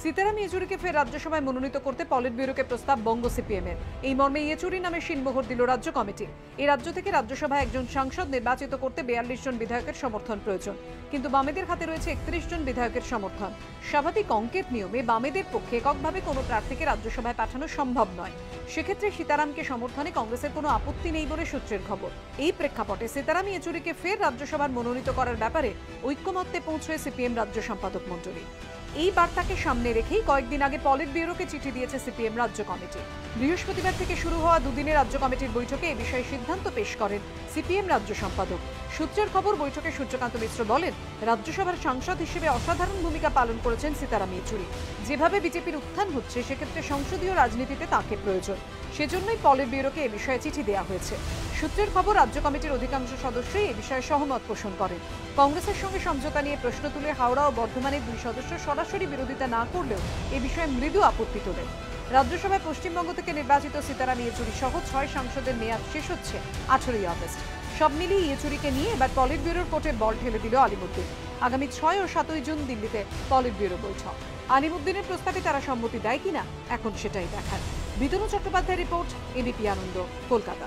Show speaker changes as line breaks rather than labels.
সীতারাম ইয়েচুরিকে ফের রাজ্যসভায় মনোনীত করতে পলিট ব্যুরোকে প্রস্তাব বঙ্গ সিপিএমের। এই মর্মে ইয়েচুরি নামে শিলমোহর দিল রাজ্য কমিটি। এই রাজ্য থেকে রাজ্যসভায় একজন সাংসদ নির্বাচিত করতে 42 জন বিধায়কের সমর্থন প্রয়োজন, কিন্তু বামেদের হাতে রয়েছে 31 জন বিধায়কের সমর্থন। স্বাভাবিক অঙ্কের নিয়মে বামেদের পক্ষে এককভাবে কোনো প্রার্থীকে রাজ্যসভায় পাঠানো সম্ভব নয়। সেক্ষেত্রে সীতারামকে সমর্থনে কংগ্রেসের কোনো আপত্তি নেই বলে সূত্রের খবর। এই প্রেক্ষাপটে সীতারাম ইয়েচুরিকে ফের রাজ্যসভার মনোনীত করার ব্যাপারে ঐক্যমত্যে পৌঁছয় সিপিএম রাজ্য সম্পাদক মণ্ডলী। এই বার্তাকে সামনে রেখেই কয়েকদিন আগে পলিট ব্যুরোকে চিঠি দিয়েছে সিপিএম রাজ্য কমিটি। বৃহস্পতিবার থেকে শুরু হওয়া দুদিনের রাজ্য কমিটির বৈঠকে এ বিষয়ে সিদ্ধান্ত পেশ করেন সিপিএম রাজ্য সম্পাদক। সূত্রের খবর, বৈঠকে সূর্যকান্ত মিশ্র বলেন, রাজ্যসভার সাংসদ হিসেবে অসাধারণ ভূমিকা পালন করেছেন সীতারাম ইয়েচুরি। যেভাবে বিজেপির উত্থান হচ্ছে, সেক্ষেত্রে সংসদীয় রাজনীতিতে তাঁকে প্রয়োজন। সেজন্যই পলিট ব্যুরোকে এ বিষয়ে চিঠি দেওয়া হয়েছে। সূত্রের খবর, রাজ্য কমিটির অধিকাংশ সদস্যই এ বিষয়ে সহমত পোষণ করেন। কংগ্রেসের সঙ্গে সমঝোতা নিয়ে প্রশ্ন তুলে হাওড়া ও বর্ধমানের 2 সদস্য সরাসরি বিরোধিতা না করলেও এ বিষয়ে মৃদু আপত্তি তোলেন। রাজ্যসভায় পশ্চিমবঙ্গ থেকে নির্বাচিত সীতারাম ইয়েচুরি সহ 6 সাংসদের মেয়াদ শেষ হচ্ছে 18ই আগস্ট। সব মিলিয়ে ইয়েচুরিকে নিয়ে এবার পলিট ব্যুরোর কোর্টে বল ঠেলে দিল আলিমুদ্দিন। আগামী 6 ও 7ই জুন দিল্লিতে পলিট ব্যুরো বৈঠক। আলিমুদ্দিনের প্রস্তাবে তারা সম্মতি দেয় কিনা এখন সেটাই দেখার। বিতনু চট্টোপাধ্যায়ের রিপোর্ট, এবিপি আনন্দ, কলকাতা।